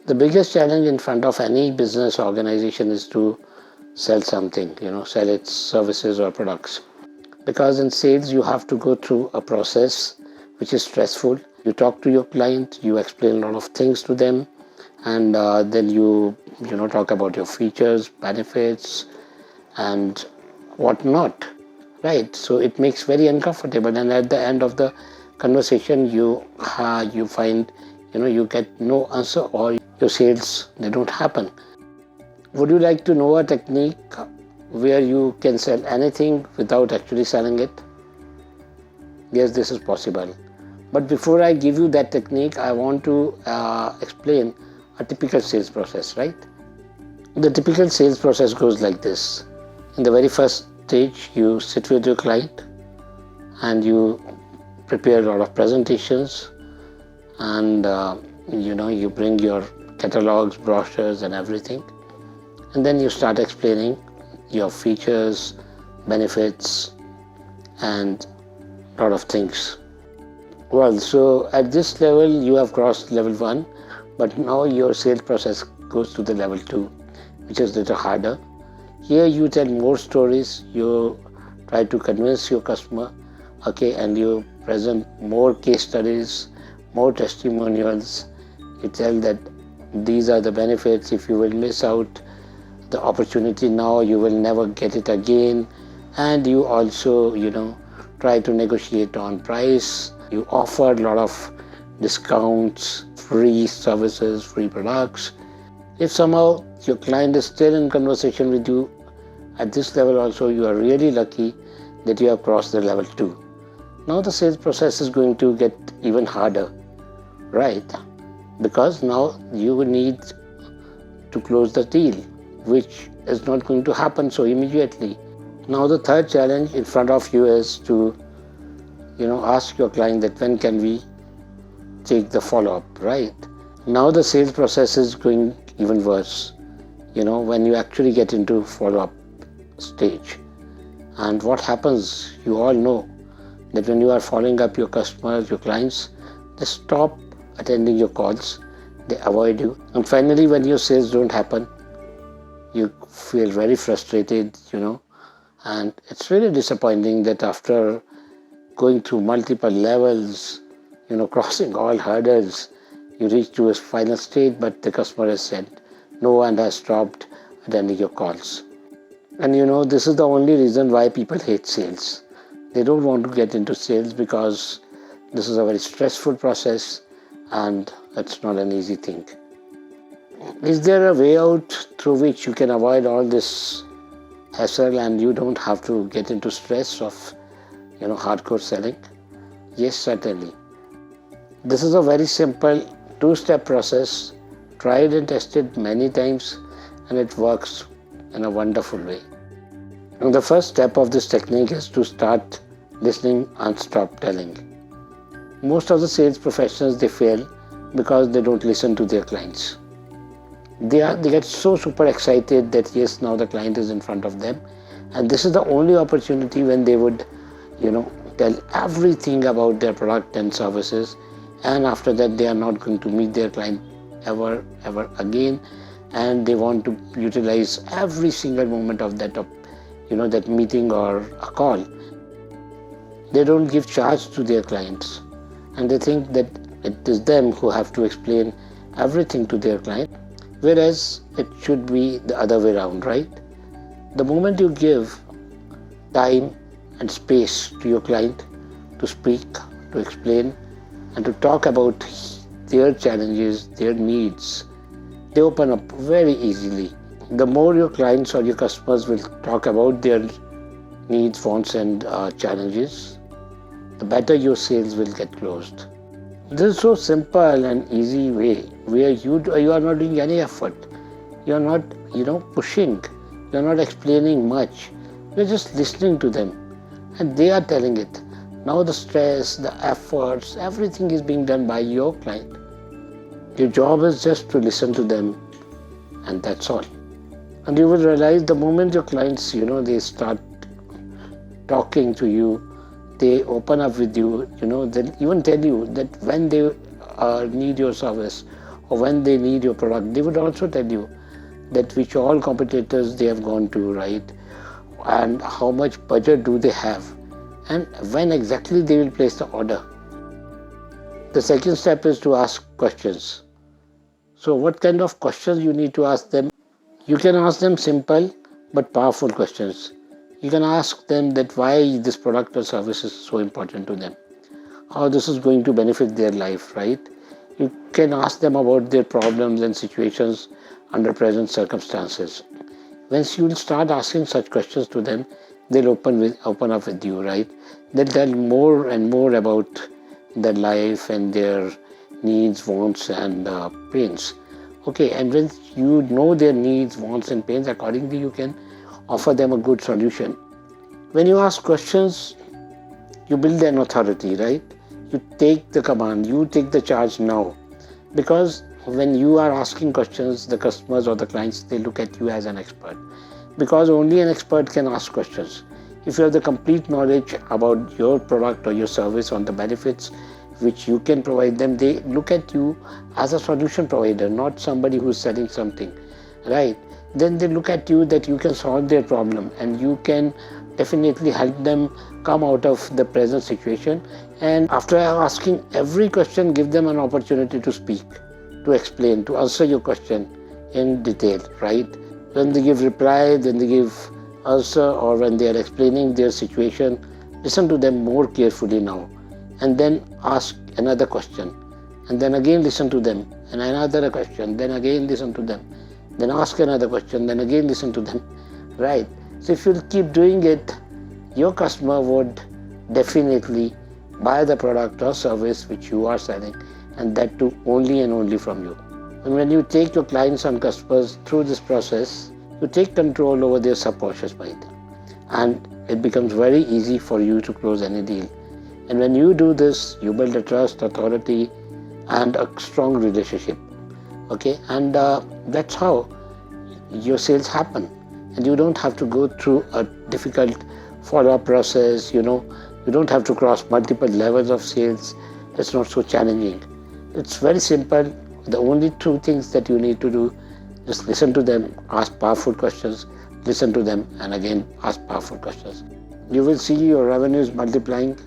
The biggest challenge in front of any business organization is to sell something, sell its services or products. Because in sales, you have to go through a process which is stressful. You talk to your client, you explain a lot of things to them, and then you talk about your features, benefits, and whatnot, right? So it makes very uncomfortable, and at the end of the conversation, you find you get no answer, or your sales, they don't happen. Would you like to know a technique where you can sell anything without actually selling it? Yes, this is possible. But before I give you that technique, I want to explain a typical sales process, right? The typical sales process goes like this. In the very first stage, you sit with your client and you prepare a lot of presentations, and you bring your catalogs, brochures, and everything, and then you start explaining your features, benefits, and a lot of things. Well, so at this level you have crossed level 1, but now your sales process goes to the level 2, which is a little harder. Here you tell more stories, you try to convince your customer, okay, and you present more case studies, more testimonials. You tell that these are the benefits. If you will miss out the opportunity now, you will never get it again. And you also, try to negotiate on price. You offer a lot of discounts, free services, free products. If somehow your client is still in conversation with you at this level also, you are really lucky that you have crossed the level 2. Now the sales process is going to get even harder, right? Because now you need to close the deal, which is not going to happen so immediately. Now the third challenge in front of you is to ask your client that when can we take the follow-up, right? Now the sales process is going even worse, when you actually get into follow-up stage. And what happens, you all know that when you are following up your customers, your clients, they stop attending your calls, they avoid you. And finally, when your sales don't happen, you feel very frustrated, and it's really disappointing that after going through multiple levels, crossing all hurdles, you reach to a final stage, but the customer has said no and has stopped attending your calls. And this is the only reason why people hate sales. They don't want to get into sales because this is a very stressful process and it's not an easy thing. Is there a way out through which you can avoid all this hassle and you don't have to get into stress of hardcore selling? Yes, certainly. This is a very simple 2-step process, tried and tested many times, and it works in a wonderful way. And the first step of this technique is to start listening and stop telling. Most of the sales professionals, they fail because they don't listen to their clients. They get so super excited that yes, now the client is in front of them, and this is the only opportunity when they would tell everything about their product and services, and after that they are not going to meet their client ever again, and they want to utilize every single moment of that that meeting or a call. They don't give charge to their clients, and they think that it is them who have to explain everything to their client, whereas it should be the other way around, right? The moment you give time and space to your client to speak, to explain, and to talk about their challenges, their needs, they open up very easily. The more your clients or your customers will talk about their needs, wants, and challenges, the better your sales will get closed. This is so simple and easy way where you are not doing any effort. You are not, pushing. You are not explaining much. You are just listening to them, and they are telling it. Now the stress, the efforts, everything is being done by your client. Your job is just to listen to them, and that's all. And you will realize the moment your clients, they start talking to you, they open up with you, they'll even tell you that when they need your service or when they need your product, they would also tell you that which all competitors they have gone to, right? And how much budget do they have, and when exactly they will place the order. The second step is to ask questions. So what kind of questions you need to ask them? You can ask them simple but powerful questions. You can ask them that why this product or service is so important to them, how this is going to benefit their life, right? You can ask them about their problems and situations under present circumstances. Once you start asking such questions to them, they'll open up with you, right? They'll tell more and more about their life and their needs, wants, and pains. Okay, and when you know their needs, wants, and pains, accordingly you can offer them a good solution. When you ask questions, you build an authority, right? You take the command, you take the charge now. Because when you are asking questions, the customers or the clients, they look at you as an expert. Because only an expert can ask questions. If you have the complete knowledge about your product or your service, on the benefits which you can provide them, they look at you as a solution provider, not somebody who's selling something, right? Then they look at you that you can solve their problem and you can definitely help them come out of the present situation. And after asking every question, give them an opportunity to speak, to explain, to answer your question in detail, right? When they give reply, then they give answer, or when they are explaining their situation, listen to them more carefully now, and then ask another question, and then again listen to them, and another question, then again listen to them, then ask another question, then again listen to them, right? So if you keep doing it, your customer would definitely buy the product or service which you are selling, and that too only and only from you. And when you take your clients and customers through this process, you take control over their subconscious mind, and it becomes very easy for you to close any deal. And when you do this, you build a trust, authority, and a strong relationship. Okay, and that's how your sales happen. And you don't have to go through a difficult follow-up process. You don't have to cross multiple levels of sales. It's not so challenging. It's very simple. The only two things that you need to do, just listen to them, ask powerful questions, listen to them, and again ask powerful questions. You will see your revenues multiplying.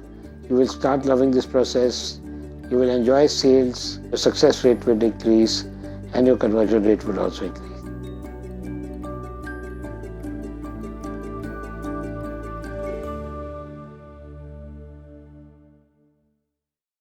You will start loving this process. You will enjoy sales. Your success rate will increase, and your conversion rate will also increase.